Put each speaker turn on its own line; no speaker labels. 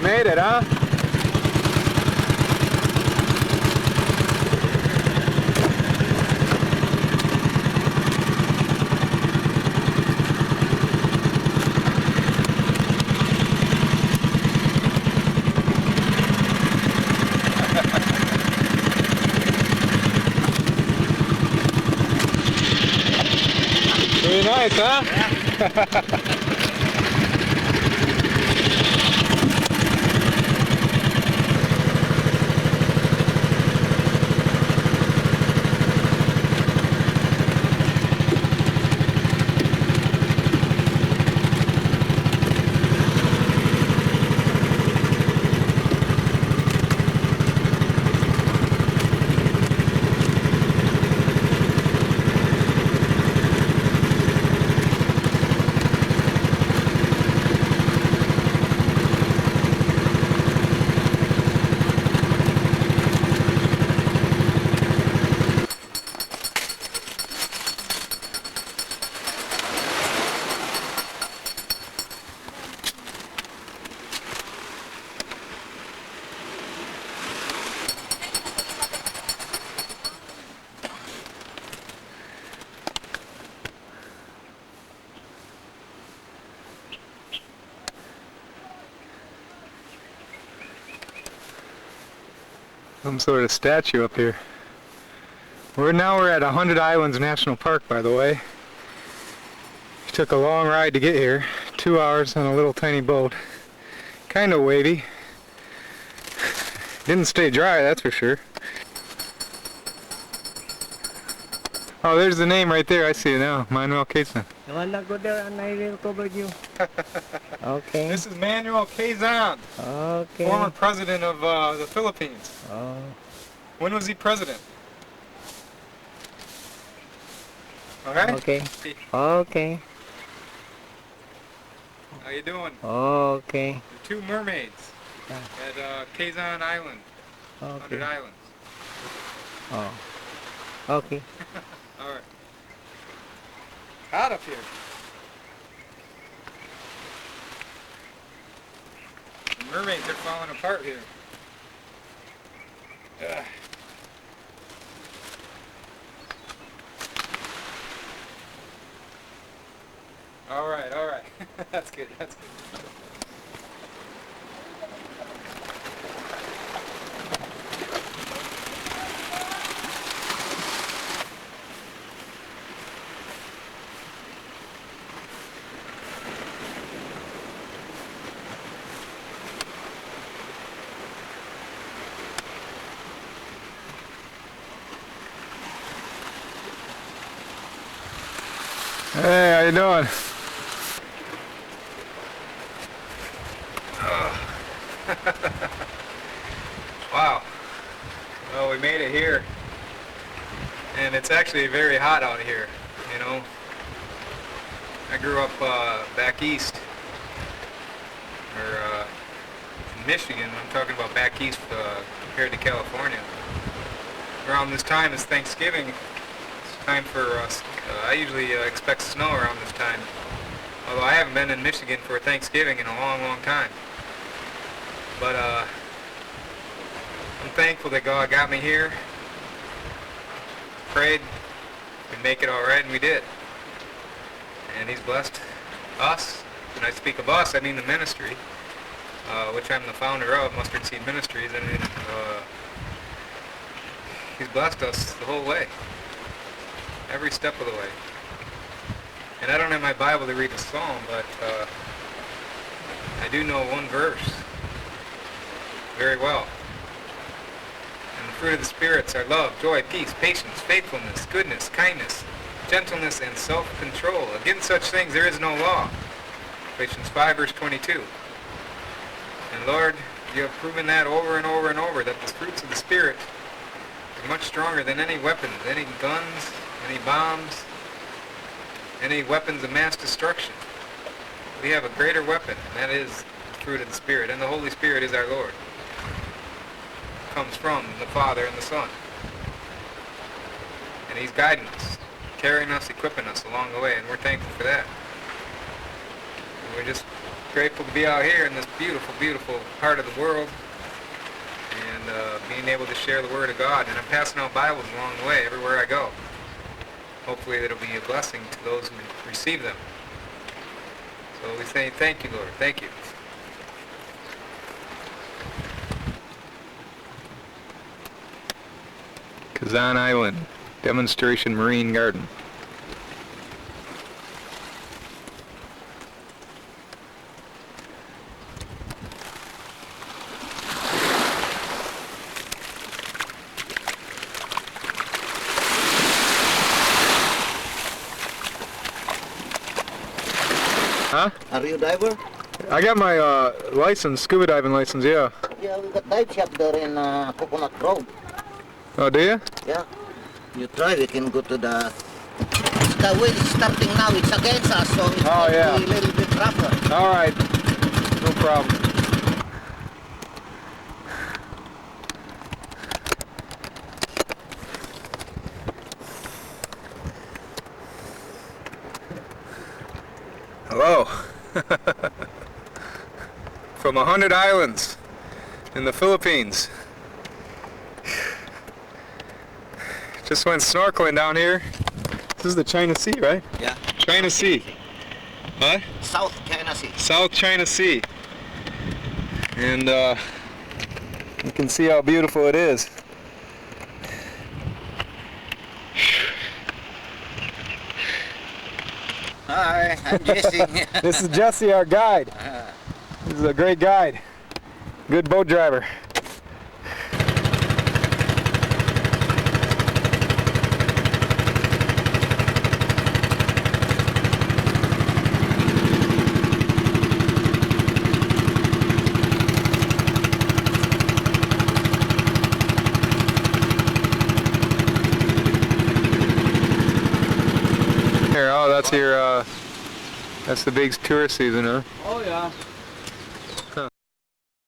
made it, huh? Pretty nice, huh? Yeah. Some sort of statue up here. We're at 100 Islands National Park, by the way. We took a long ride to get here, 2 hours on a little tiny boat. Kind of wavy. Didn't stay dry, that's for sure. Oh, there's the name right there. I see it now. Manuel Quezon.
The one that go there and I will cover you. Okay.
This is Manuel Quezon,
Okay.
former president of the Philippines.
Oh.
When was he president? Alright?
Okay. Okay.
How you doing?
Okay.
The two mermaids at Quezon Island, 100
Okay.
Islands.
Oh. Okay.
Alright. Hot up here. The mermaids are falling apart here. Ugh. Alright. That's good, that's good. Hey, how you doing? Wow. Well, we made it here. And it's actually very hot out here, you know. I grew up back east, or in Michigan. I'm talking about back east compared to California. Around this time is Thanksgiving. It's time for us. I usually expect snow around this time. Although I haven't been in Michigan for Thanksgiving in a long, long time. But I'm thankful that God got me here. Prayed we'd make it all right, and we did. And He's blessed us. When I speak of us, I mean the ministry, which I'm the founder of, Mustard Seed Ministries. I mean, He's blessed us the whole way, every step of the way. And I don't have my Bible to read a psalm, but I do know one verse very well. And the fruit of the spirits are love, joy, peace, patience, faithfulness, goodness, kindness, gentleness, and self-control. Against such things there is no law. Galatians 5 verse 22. And Lord, you have proven that over and over and over, that the fruits of the Spirit are much stronger than any weapons, any guns, any bombs, any weapons of mass destruction. We have a greater weapon, and that is the fruit of the Spirit. And the Holy Spirit is our Lord. Comes from the Father and the Son. And He's guiding us, carrying us, equipping us along the way, and we're thankful for that. And we're just grateful to be out here in this beautiful, beautiful part of the world and being able to share the Word of God. And I'm passing out Bibles along the way everywhere I go. Hopefully it'll be a blessing to those who receive them. So we say thank you, Lord. Thank you. Kazan Island, Demonstration Marine Garden. Huh?
Are you a diver?
I got my license, scuba diving license, yeah.
Yeah, we got dive shop there in Coconut Grove.
Oh, do you?
Yeah. You try, we can go to the wind is starting now, it's against us, so it
Oh,
might
yeah.
be a little bit rougher.
All right, no problem. Hello. From 100 islands in the Philippines. Just went snorkeling down here. This is the China Sea, right?
Yeah.
China Sea. What?
South China Sea.
South China Sea. And you can see how beautiful it is.
Hi, I'm Jesse.
This is Jesse, our guide. This is a great guide. Good boat driver. Here, oh, that's your, that's the big tourist season, huh?
Oh yeah.